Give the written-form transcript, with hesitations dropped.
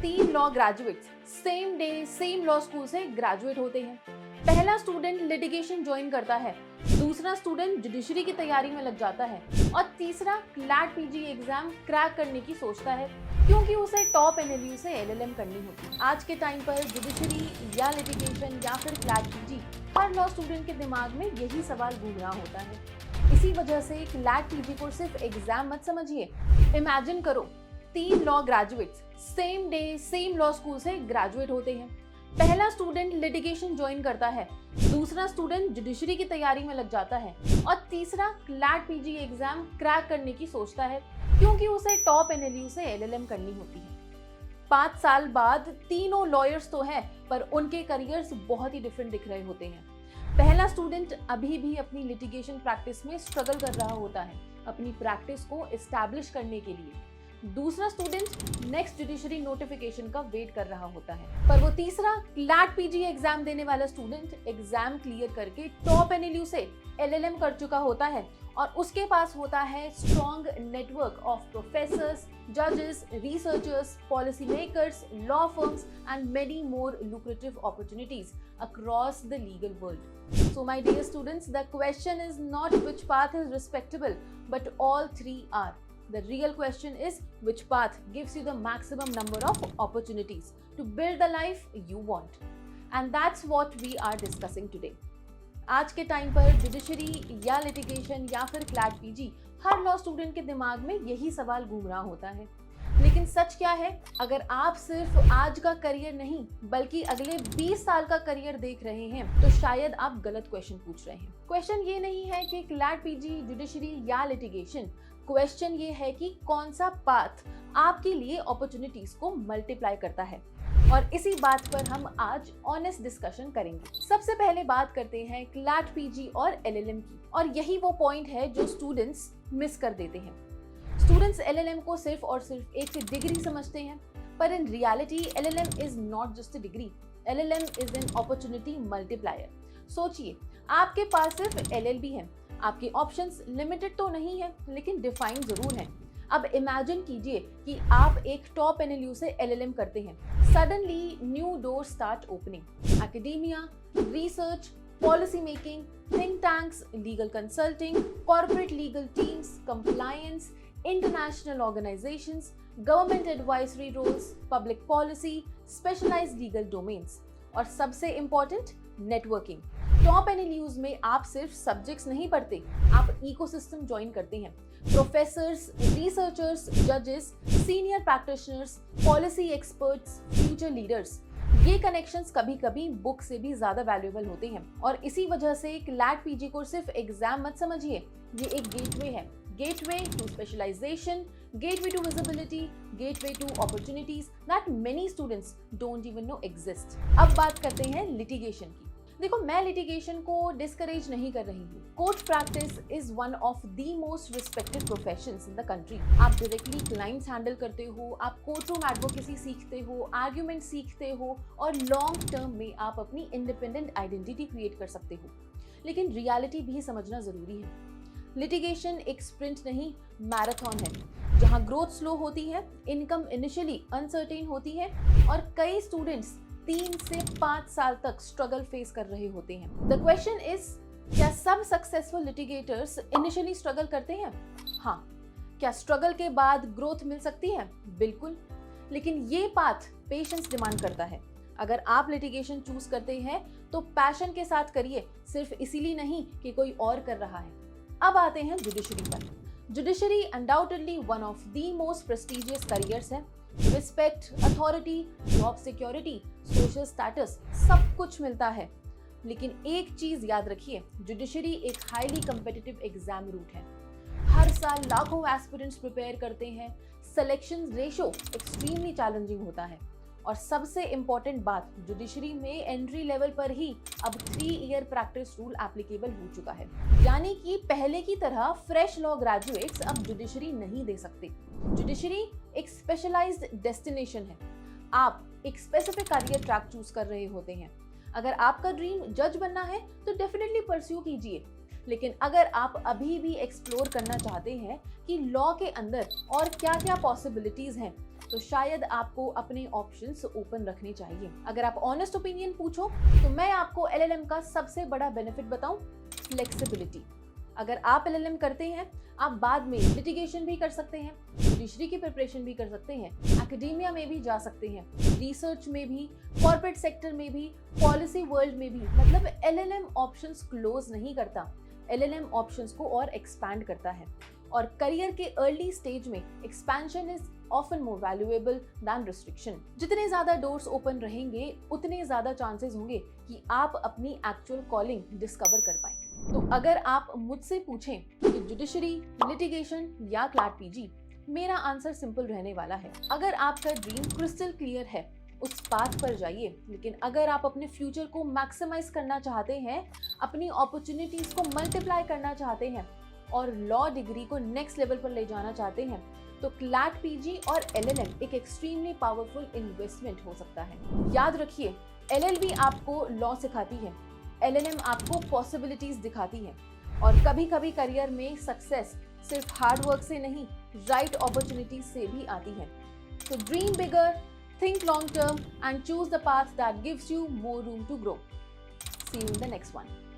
तीन law graduates same day same law school से graduate होते हैं। पहला स्टूडेंट लिटिगेशन ज्वाइन करता है, दूसरा स्टूडेंट जुडिशरी की तैयारी में लग जाता है और तीसरा क्लैट पीजी एग्जाम क्रैक करने की सोचता है क्योंकि उसे टॉप एनएलयू से एलएलएम करनी होती है। आज के टाइम पर जुडिशरी या लिटिगेशन या फिर क्लैट पीजी, हर लॉ स्टूडेंट के दिमाग में यही सवाल घूम रहा होता है। इसी वजह से क्लैट पीजी को सिर्फ एग्जाम मत समझिए। इमेजिन करो, तीन law graduates same day same law school से ग्रेजुएट होते हैं। पहला स्टूडेंट लिटिगेशन ज्वाइन करता है, दूसरा स्टूडेंट जुडिशरी की तैयारी में लग जाता है और तीसरा क्लैट पीजी एग्जाम क्रैक करने की सोचता है क्योंकि उसे टॉप एनएलयू से एलएलएम करनी होती है। 5 साल बाद तीनों लॉयर्स तो हैं, पर उनके करियर्स बहुत ही डिफरेंट दिख रहे होते हैं। पहला स्टूडेंट अभी भी अपनी लिटिगेशन प्रैक्टिस में स्ट्रगल कर रहा होता है, अपनी प्रैक्टिस को एस्टैब्लिश करने के लिए। दूसरा स्टूडेंट नेक्स्ट जुडिशरी नोटिफिकेशन का वेट कर रहा होता है, पर वो तीसरा क्लैट पीजी एग्जाम देने वाला स्टूडेंट एग्जाम क्लियर करके टॉप एनएलयू से एलएलएम कर चुका होता है और उसके पास होता है स्ट्रॉन्ग नेटवर्क ऑफ प्रोफेसर्स, जजेस, researchers, policy makers, law firms and many more lucrative opportunities across the legal world. So my dear students, the question is not which path is respectable, but all three are. The real question is which path gives you the maximum number of opportunities to build the life you want. And that's what we are discussing today. आज के time पर judiciary या litigation या फिर CLAT PG, हर law student के दिमाग में यही सवाल घूम रहा होता है। लेकिन सच क्या है, अगर आप सिर्फ आज का करियर नहीं बल्कि अगले 20 साल का करियर देख रहे हैं तो शायद आप गलत क्वेश्चन पूछ रहे हैं। क्वेश्चन ये नहीं है कि क्लैट पीजी, जुडिशरी या लिटिगेशन, क्वेश्चन ये है कि कौन सा पाथ आपके लिए अपॉर्चुनिटीज को मल्टीप्लाई करता है। और इसी बात पर हम आज ऑनेस्ट डिस्कशन करेंगे। सबसे पहले बात करते हैं क्लैट पीजी और एलएलएम की, और यही वो पॉइंट है जो स्टूडेंट्स मिस कर देते हैं। स्टूडेंट्स एलएलएम को सिर्फ और सिर्फ एक डिग्री समझते हैं, पर in reality LLM is not just a degree, LLM is an opportunity multiplier. सोचिए, आपके पास सिर्फ एलएलबी है, आपके ऑप्शंस लिमिटेड तो नहीं है लेकिन डिफाइन जरूर हैं। अब इमेजिन कीजिए कि आप एक टॉप एनएलयू से एलएलएम करते हैं। Suddenly new door start opening, academia, research, policy making, think tanks, legal consulting, corporate legal teams, compliance, international organisations, government advisory roles, public policy, specialised legal domains और सबसे important networking. Top NLUs में आप सिर्फ subjects नहीं पढ़ते, आप ecosystem join करते हैं। प्रोफेसर्स, रिसर्चर्स, जजेस, senior practitioners, policy experts, future leaders, ये कनेक्शंस कभी कभी बुक से भी ज्यादा वैल्यूएबल होते हैं। और इसी वजह से क्लैट पीजी को सिर्फ एग्जाम मत समझिए, ये एक गेटवे है। Gateway to specialization, gateway to visibility, gateway to opportunities that many students don't even know exist. अब बात करते हैं लिटिगेशन की। देखो, मैं लिटिगेशन को डिस्करेज नहीं कर रही हूँ। Court practice is one of the most respected professions in the country. आप डायरेक्टली क्लाइंट्स हैंडल करते हो, आप कोर्ट रूम एडवोकेसी सीखते हो, आर्ग्यूमेंट सीखते हो और लॉन्ग टर्म में आप अपनी इंडिपेंडेंट आइडेंटिटी क्रिएट कर सकते हो। लेकिन रियलिटी भी समझना जरूरी है। लिटिगेशन एक स्प्रिंट नहीं, मैराथन है, जहां ग्रोथ स्लो होती है, इनकम इनिशियली अनसर्टेन होती है और कई स्टूडेंट्स 3 से 5 साल तक स्ट्रगल फेस कर रहे होते हैं। द क्वेश्चन इज, क्या सब सक्सेसफुल लिटिगेटर्स इनिशियली स्ट्रगल करते हैं? हाँ। क्या स्ट्रगल के बाद ग्रोथ मिल सकती है? बिल्कुल। लेकिन ये पाथ पेशेंस डिमांड करता है। अगर आप लिटिगेशन चूज करते हैं तो पैशन के साथ करिए, सिर्फ इसीलिए नहीं कि कोई और कर रहा है। अब आते हैं जुडिशरी पर। Judiciary undoubtedly one of the most prestigious careers है। Respect, authority, job security, social status, सब कुछ मिलता है। लेकिन एक चीज याद रखिए, जुडिशरी एक हाईली कम्पिटिटिव एग्जाम रूट है। हर साल लाखों एस्पिरेंट्स प्रिपेयर करते हैं, सिलेक्शन रेशो एक्सट्रीमली चैलेंजिंग होता है और सबसे इंपॉर्टेंट बात, जुडिशरी में एंट्री लेवल पर ही अब 3 ईयर प्रैक्टिस रूल एप्लीकेबल हो चुका है। यानी कि पहले की तरह फ्रेश लॉ ग्रेजुएट्स अब जुडिशरी नहीं दे सकते। जुडिशरी एक स्पेशलाइज्ड डेस्टिनेशन है। आप एक स्पेसिफिक करियर ट्रैक चूज कर रहे होते हैं। अगर आपका ड्रीम जज बनना है तो डेफिनेटली परस्यू कीजिए, लेकिन अगर आप अभी भी एक्सप्लोर करना चाहते हैं कि लॉ के अंदर और क्या क्या पॉसिबिलिटीज हैं, तो शायद आपको अपने ऑप्शंस ओपन रखने चाहिए। अगर आप ऑनेस्ट ओपिनियन पूछो तो मैं आपको LLM का सबसे बड़ा बेनिफिट बताऊं, फ्लेक्सिबिलिटी। अगर आप LLM करते हैं, आप बाद में लिटिगेशन भी कर सकते हैं, जुडिशरी की प्रिपरेशन भी कर सकते हैं, एकेडेमिया में भी जा सकते हैं, रिसर्च में भी, कॉर्पोरेट सेक्टर में भी, पॉलिसी वर्ल्ड में भी। मतलब LLM ऑप्शंस क्लोज नहीं करता, LLM ऑप्शंस को और एक्सपैंड करता है। और करियर के अर्ली स्टेज में expansion is often more valuable than restriction. जितने ज्यादा डोर्स ओपन रहेंगे उतने ज्यादा चांसेस होंगे कि आप अपनी एक्चुअल कॉलिंग डिस्कवर कर पाएं। तो अगर आप मुझसे पूछें कि जुडिशरी, लिटिगेशन या क्लैट पीजी, मेरा आंसर सिंपल रहने वाला है। अगर आपका ड्रीम क्रिस्टल क्लियर है, उस पाथ पर जाइए। लेकिन अगर आप अपने फ्यूचर को मैक्सिमाइज करना चाहते हैं, अपनी अपॉर्चुनिटीज को मल्टीप्लाई करना चाहते हैं और लॉ डिग्री को नेक्स्ट लेवल पर ले जाना चाहते हैं, तो क्लैट पीजी और LLM एक एक्सट्रीमली पावरफुल इन्वेस्टमेंट हो सकता है। याद रखिए, LLB आपको लॉ सिखाती है, LLM आपको पॉसिबिलिटीज दिखाती है। और कभी कभी करियर में सक्सेस सिर्फ हार्ड वर्क से नहीं, राइट अपॉर्चुनिटीज से भी आती है। तो dream bigger, think long term and choose the path that gives you more room to grow. See you in the next one.